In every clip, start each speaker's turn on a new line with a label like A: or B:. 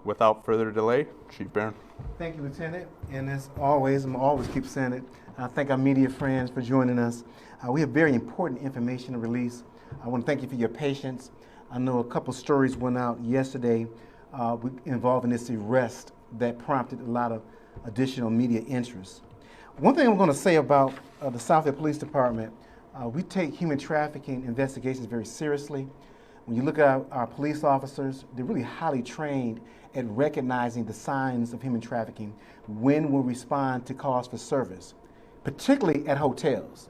A: without further delay, Chief Barron.
B: Thank you, Lieutenant. And as always, I'm always keep saying it, I thank our media friends for joining us. We have very important information to release. I want to thank you for your patience. I know a couple stories went out yesterday involving this arrest that prompted a lot of additional media interest. One thing I'm going to say about the Southfield Police Department, we take human trafficking investigations very seriously. When you look at our police officers, they're really highly trained at recognizing the signs of human trafficking when we respond to calls for service, particularly at hotels.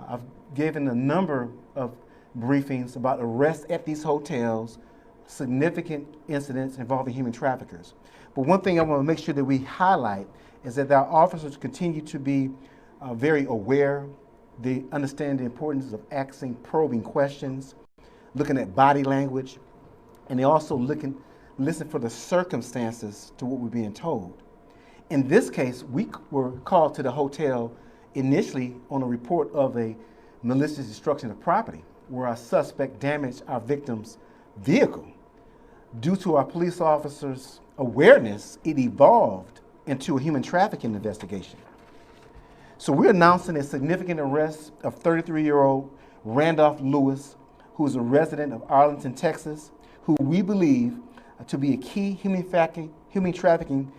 B: I've given a number of briefings about arrests at these hotels, significant incidents involving human traffickers. But one thing I want to make sure that we highlight is that our officers continue to be very aware. They understand the importance of asking probing questions, looking at body language, and they also listen for the circumstances to what we're being told. In this case, we were called to the hotel initially on a report of a malicious destruction of property, where our suspect damaged our victim's vehicle. Due to our police officers' awareness, it evolved into a human trafficking investigation. So we're announcing a significant arrest of 33-year-old Randolph Lewis, who is a resident of Arlington, Texas, who we believe to be a key human trafficking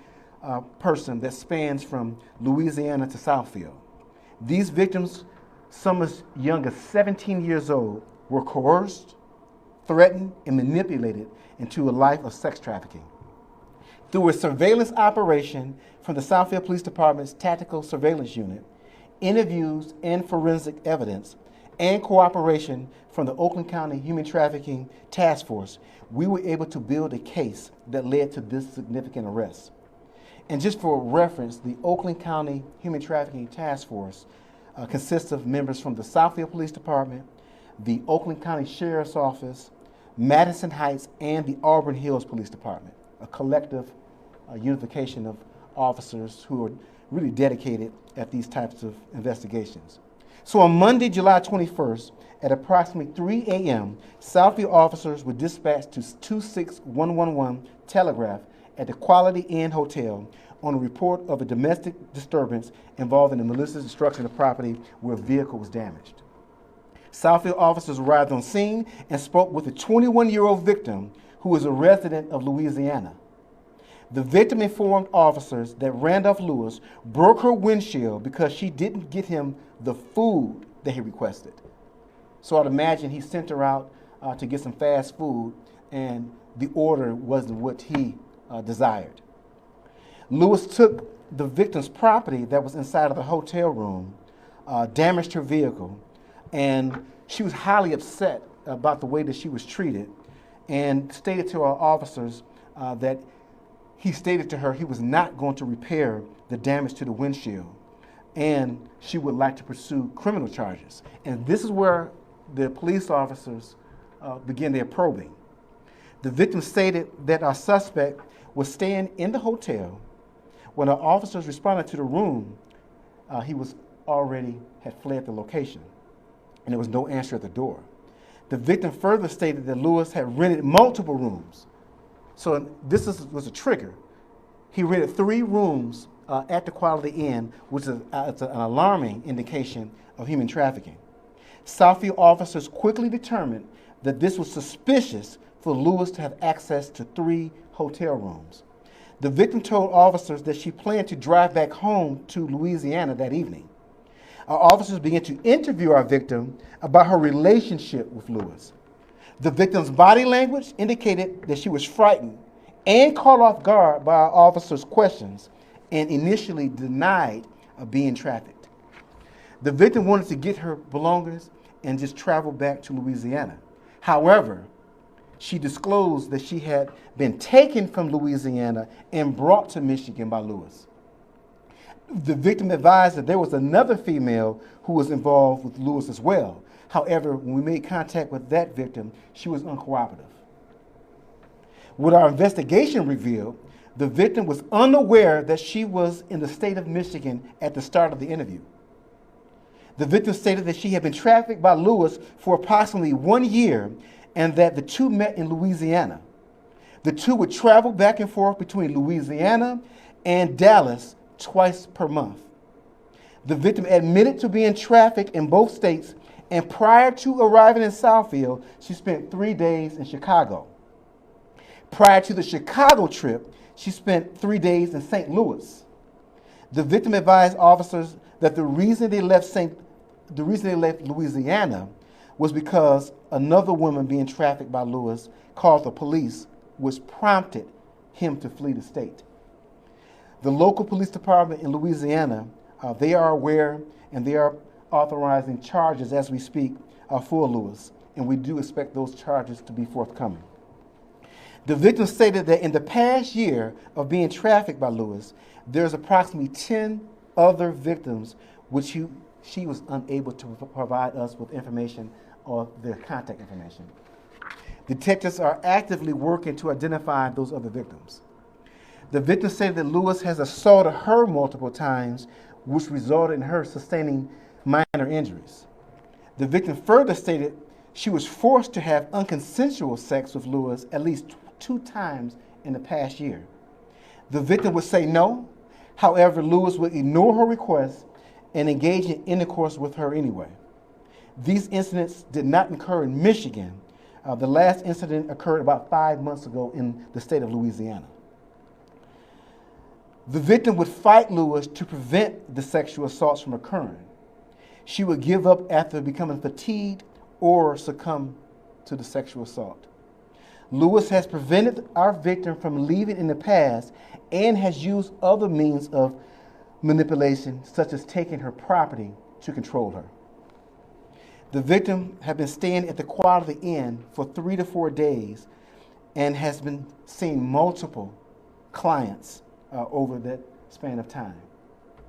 B: person that spans from Louisiana to Southfield. These victims, some as young as 17 years old, were coerced, threatened, and manipulated into a life of sex trafficking. Through a surveillance operation from the Southfield Police Department's Tactical Surveillance Unit, interviews and forensic evidence, and cooperation from the Oakland County Human Trafficking Task Force, we were able to build a case that led to this significant arrest. And just for reference, the Oakland County Human Trafficking Task Force consists of members from the Southfield Police Department, the Oakland County Sheriff's Office, Madison Heights, and the Auburn Hills Police Department, a collective unification of officers who are really dedicated at these types of investigations. So on Monday, July 21st, at approximately 3 a.m., Southfield officers were dispatched to 26111 Telegraph at the Quality Inn Hotel on a report of a domestic disturbance involving the malicious destruction of property where a vehicle was damaged. Southfield officers arrived on scene and spoke with a 21-year-old victim who was a resident of Louisiana. The victim informed officers that Randolph Lewis broke her windshield because she didn't get him the food that he requested. So I'd imagine he sent her out to get some fast food, and the order wasn't what he desired. Lewis took the victim's property that was inside of the hotel room, damaged her vehicle, and she was highly upset about the way that she was treated, and stated to our officers that he stated to her he was not going to repair the damage to the windshield, and she would like to pursue criminal charges. And this is where the police officers began their probing. The victim stated that our suspect was staying in the hotel. When our officers responded to the room, he was already had fled the location, and there was no answer at the door. The victim further stated that Lewis had rented multiple rooms. So this was a trigger. He rented 3 rooms at the Quality Inn, which is an alarming indication of human trafficking. Southfield officers quickly determined that this was suspicious for Lewis to have access to 3 hotel rooms. The victim told officers that she planned to drive back home to Louisiana that evening. Our officers began to interview our victim about her relationship with Lewis. The victim's body language indicated that she was frightened and caught off guard by our officers' questions and initially denied being trafficked. The victim wanted to get her belongings and just travel back to Louisiana. However, she disclosed that she had been taken from Louisiana and brought to Michigan by Lewis. The victim advised that there was another female who was involved with Lewis as well. However, when we made contact with that victim, she was uncooperative. What our investigation revealed, the victim was unaware that she was in the state of Michigan at the start of the interview. The victim stated that she had been trafficked by Lewis for approximately 1 year and that the two met in Louisiana. The two would travel back and forth between Louisiana and Dallas twice per month. The victim admitted to being trafficked in both states, and prior to arriving in Southfield, she spent 3 days in Chicago. Prior to the Chicago trip, she spent 3 days in St. Louis. The victim advised officers that the reason they left Louisiana was because another woman being trafficked by Lewis called the police, which prompted him to flee the state. The local police department in Louisiana, they are aware and they are authorizing charges as we speak for Lewis, and we do expect those charges to be forthcoming. The victim stated that in the past year of being trafficked by Lewis, there's approximately 10 other victims which she was unable to provide us with information or their contact information. Detectives are actively working to identify those other victims. The victim said that Lewis has assaulted her multiple times, which resulted in her sustaining minor injuries. The victim further stated she was forced to have unconsensual sex with Lewis at least 2 times in the past year. The victim would say no. However, Lewis would ignore her request and engage in intercourse with her anyway. These incidents did not occur in Michigan. The last incident occurred about 5 months ago in the state of Louisiana. The victim would fight Lewis to prevent the sexual assaults from occurring. She would give up after becoming fatigued or succumb to the sexual assault. Lewis has prevented our victim from leaving in the past and has used other means of manipulation, such as taking her property to control her. The victim had been staying at the Quality Inn for 3 to 4 days and has been seeing multiple clients over that span of time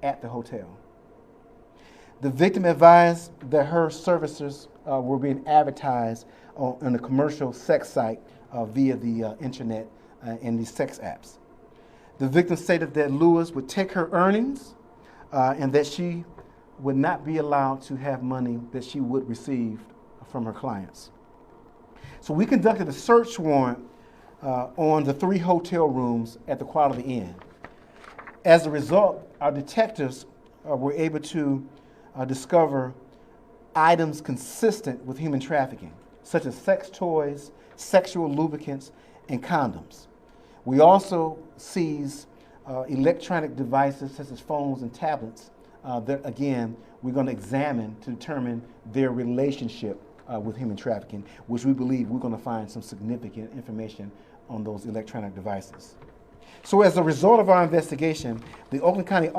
B: at the hotel. The victim advised that her services were being advertised on a commercial sex site via the internet and these sex apps. The victim stated that Lewis would take her earnings and that she would not be allowed to have money that she would receive from her clients. So we conducted a search warrant on the 3 hotel rooms at the Quality Inn. As a result, our detectives were able to discover items consistent with human trafficking, such as sex toys, sexual lubricants, and condoms. We also seized electronic devices such as phones and tablets that, again, we're going to examine to determine their relationship with human trafficking, which we believe we're going to find some significant information on those electronic devices. So as a result of our investigation, the Oakland County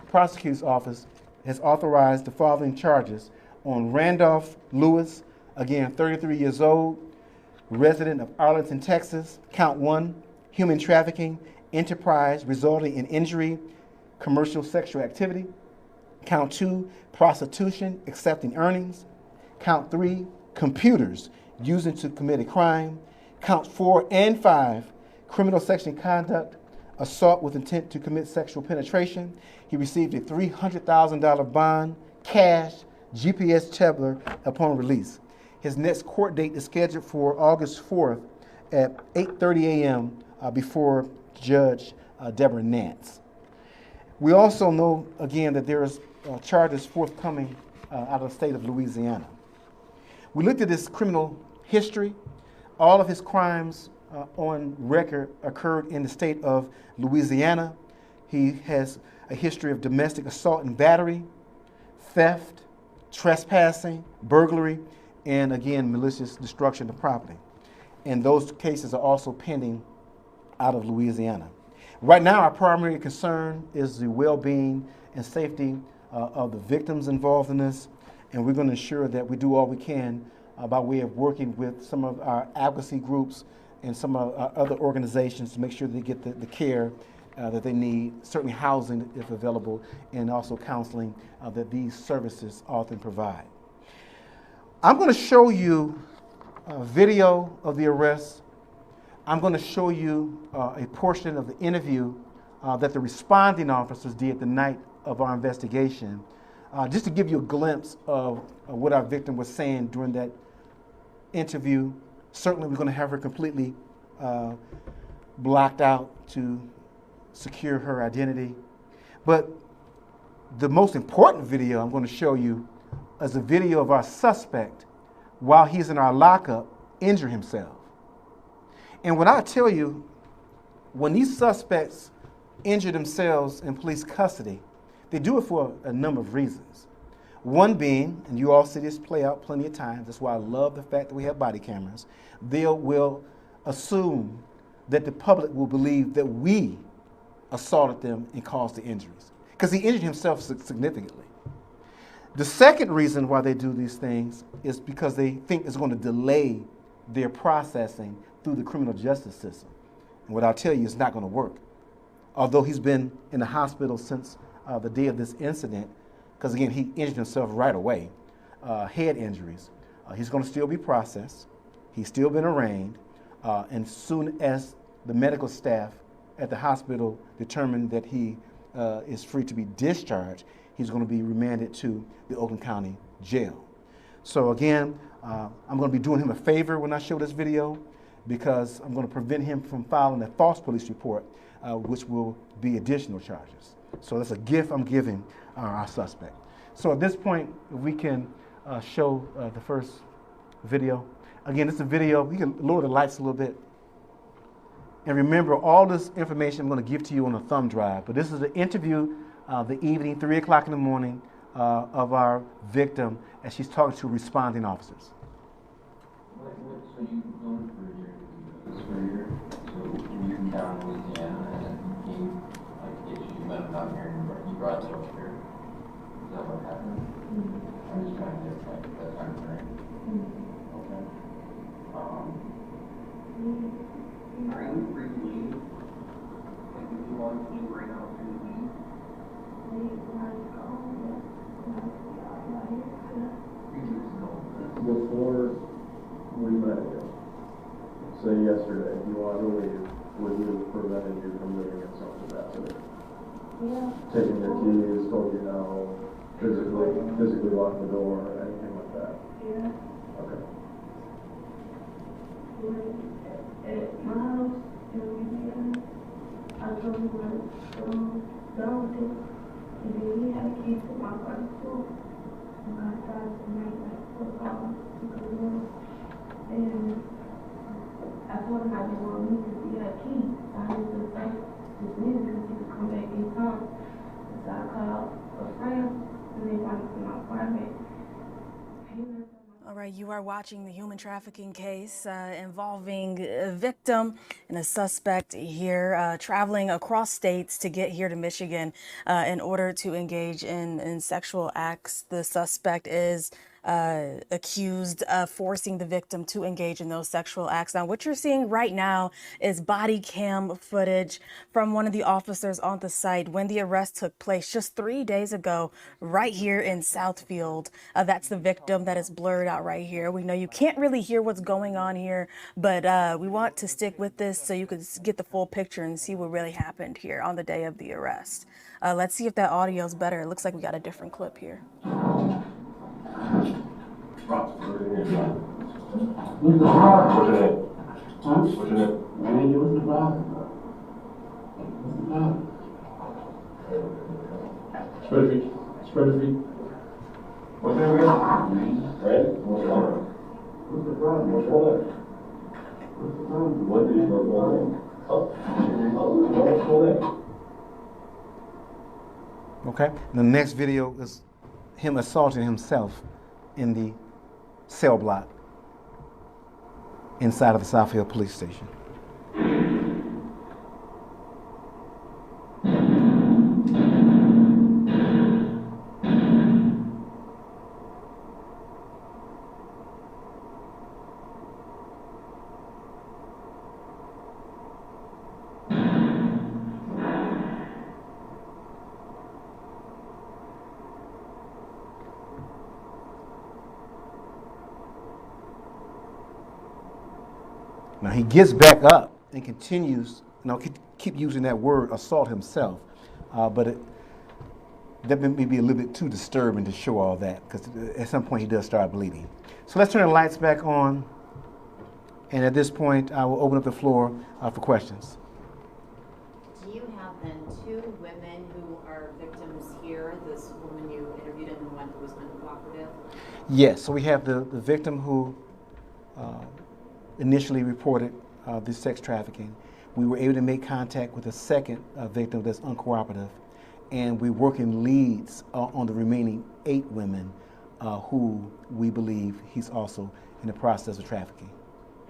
B: Prosecutor's Office has authorized the following charges on Randolph Lewis, again, 33 years old, resident of Arlington, Texas. Count 1, human trafficking, enterprise resulting in injury, commercial sexual activity. Count 2, prostitution, accepting earnings. Count 3, computers using to commit a crime. Count 4 and 5, criminal section conduct, assault with intent to commit sexual penetration. He received a $300,000 bond, cash, GPS tabler upon release. His next court date is scheduled for August 4th at 8:30 a.m. Before Judge Deborah Nance. We also know, again, that there is charges forthcoming out of the state of Louisiana. We looked at his criminal history. All of his crimes on record occurred in the state of Louisiana. He has a history of domestic assault and battery, theft, trespassing, burglary, and again, malicious destruction of property. And those cases are also pending out of Louisiana. Right now, our primary concern is the well-being and safety of the victims involved in this, and we're going to ensure that we do all we can by way of working with some of our advocacy groups and some of our other organizations to make sure they get the care that they need, certainly housing if available, and also counseling that these services often provide. I'm going to show you a video of the arrest. I'm going to show you a portion of the interview that the responding officers did the night of our investigation, just to give you a glimpse of what our victim was saying during that interview. Certainly we're going to have her completely blocked out to secure her identity. But the most important video I'm going to show you is a video of our suspect while he's in our lockup injure himself. And when I tell you, when these suspects injure themselves in police custody, they do it for a number of reasons. One being, and you all see this play out plenty of times, that's why I love the fact that we have body cameras, they will assume that the public will believe that we assaulted them and caused the injuries, because he injured himself significantly. The second reason why they do these things is because they think it's going to delay their processing through the criminal justice system. And what I'll tell you is not going to work. Although he's been in the hospital since the day of this incident, because again, he injured himself right away, head injuries. He's going to still be processed. He's still been arraigned. And soon as the medical staff at the hospital determine that he is free to be discharged, he's going to be remanded to the Oakland County Jail. So again, I'm going to be doing him a favor when I show this video, because I'm going to prevent him from filing a false police report, which will be additional charges. So that's a gift I'm giving our suspect. So at this point, we can show the first video. Again, it's a video. You can lower the lights a little bit. And remember, all this information I'm going to give to you on a thumb drive. But this is the interview the evening, 3 o'clock in the morning, of our victim as she's talking to responding officers.
C: So you going for your so you from down in Louisiana and you met him down here and you brought him up here. Is that what happened? I'm just trying to get that time frame. Okay. Are you free to leave? Like if you want to leave right now, free to leave?
D: Before we met you, say yesterday, you wanted to leave, would you have prevented you from living in some capacity?
E: Yeah.
D: Taking your keys, told you no, physically lock the door, anything like that?
E: Yeah.
D: Okay.
E: At my house in Louisiana, I told him where down to, and then he had a key to my car too. And I started to make like 4 calls to come in. And I told him I didn't want to leave because he had a key. So I was just like, just leave because he could come back anytime. So I called a friend and they wanted to my apartment.
F: All right, you are watching the human trafficking case involving a victim and a suspect here traveling across states to get here to Michigan in order to engage in sexual acts. The suspect is accused of forcing the victim to engage in those sexual acts. Now, what you're seeing right now is body cam footage from one of the officers on the site when the arrest took place just 3 days ago, right here in Southfield. That's the victim that is blurred out right here. We know you can't really hear what's going on here, but we want to stick with this so you can get the full picture and see what really happened here on the day of the arrest. Let's see if that audio is better. It looks like we got a different clip here.
G: What's the problem? Huh? What's your name? My name, what's the problem? What's the problem?
D: Spread your feet. Spread your feet.
G: What's your name? Right? What's your name? What's the problem? What's your name? What's the problem? What is your name? What's your name?
B: Okay? The next video is him assaulting himself in the cell block inside of the Southfield police station. Now he gets back up and continues, keep using that word, assault himself, but that may be a little bit too disturbing to show all that, because at some point he does start bleeding. So let's turn the lights back on, and at this point I will open up the floor for questions.
H: you have then two women who are victims here? This woman you interviewed and the one who was uncooperative?
B: Yes, so we have the victim who initially reported this sex trafficking. We were able to make contact with a second victim that's uncooperative, and we're working leads on the remaining 8 women who we believe he's also in the process of trafficking.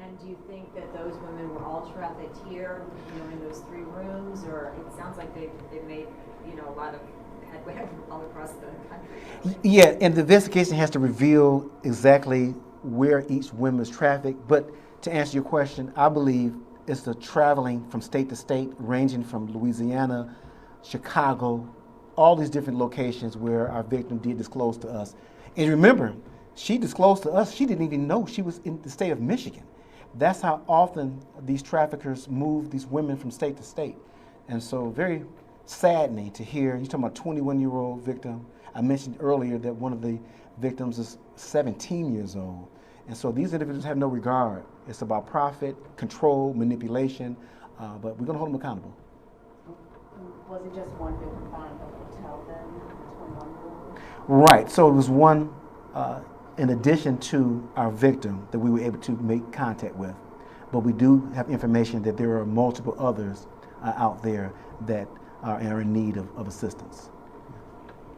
B: And
H: do you think that those women were all trafficked here, in those 3 rooms, or it sounds like they've made, a lot of headway all across the country?
B: Yeah, and the investigation has to reveal exactly where each woman is trafficked. But to answer your question, I believe it's the traveling from state to state, ranging from Louisiana, Chicago, all these different locations where our victim did disclose to us. And remember, she disclosed to us, she didn't even know she was in the state of Michigan. That's how often these traffickers move these women from state to state. And so very saddening to hear, you're talking about a 21-year-old victim. I mentioned earlier that one of the victims is 17 years old. And so these individuals have no regard. It's about profit, control, manipulation, but we're gonna hold them accountable.
H: Was it just one victim found at the hotel then, the 21-year-old?
B: Right, so it was one in addition to our victim that we were able to make contact with. But we do have information that there are multiple others out there that are in need of assistance.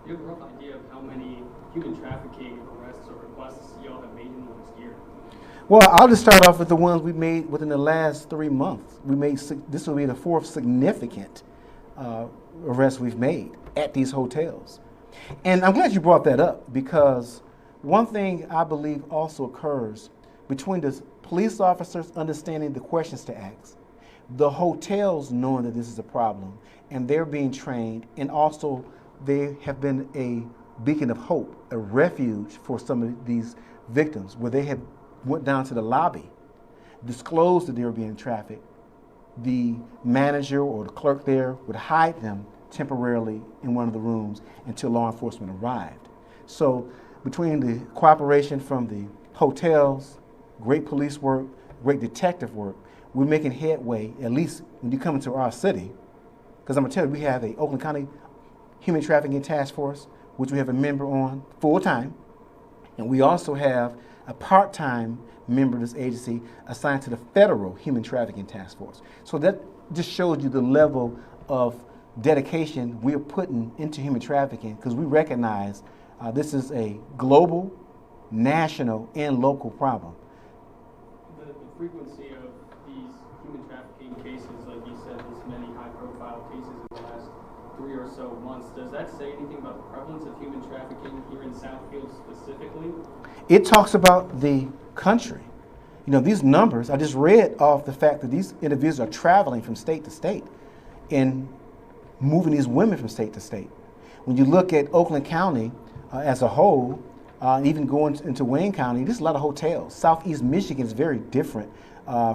I: Do you have a rough idea of how many human trafficking arrests or requests y'all have made in the last year?
B: Well, I'll just start off with the ones we made within the last 3 months. This will be the 4th significant arrest we've made at these hotels. And I'm glad you brought that up, because one thing I believe also occurs between the police officers understanding the questions to ask, the hotels knowing that this is a problem, and they're being trained, and also they have been a beacon of hope, a refuge for some of these victims, where they have went down to the lobby, disclosed that they were being trafficked. The manager or the clerk there would hide them temporarily in one of the rooms until law enforcement arrived. So between the cooperation from the hotels, great police work, great detective work, we're making headway, at least when you come into our city. Because I'm gonna tell you, we have a Oakland County Human Trafficking Task Force, which we have a member on full-time, and we also have a part-time member of this agency assigned to the Federal Human Trafficking Task Force. So that just shows you the level of dedication we're putting into human trafficking, because we recognize this is a global, national, and local problem.
I: The frequency of these human trafficking cases, like you said, this many high-profile cases in the last 3 or so months, does that say anything about the prevalence of human trafficking here in Southfield specifically?
B: It talks about the country. These numbers, I just read off the fact that these individuals are traveling from state to state and moving these women from state to state. When you look at Oakland County as a whole, even going into Wayne County, there's a lot of hotels. Southeast Michigan is very different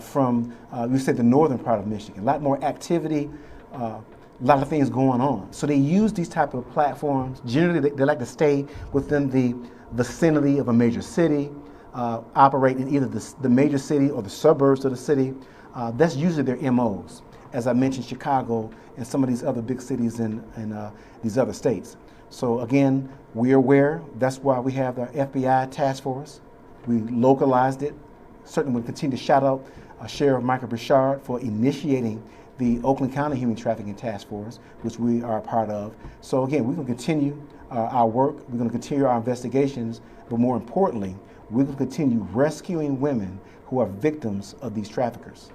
B: from, we said, the northern part of Michigan. A lot more activity, a lot of things going on. So they use these type of platforms. Generally, they like to stay within the vicinity of a major city, operate in either the major city or the suburbs of the city. That's usually their MOs. As I mentioned, Chicago and some of these other big cities in these other states. So again, we're aware. That's why we have our FBI task force. We localized it. Certainly we'll continue to shout out Sheriff Michael Burchard for initiating the Oakland County Human Trafficking Task Force, which we are a part of. So again, we're going to continue our work. We're going to continue our investigations, but more importantly, we're going to continue rescuing women who are victims of these traffickers.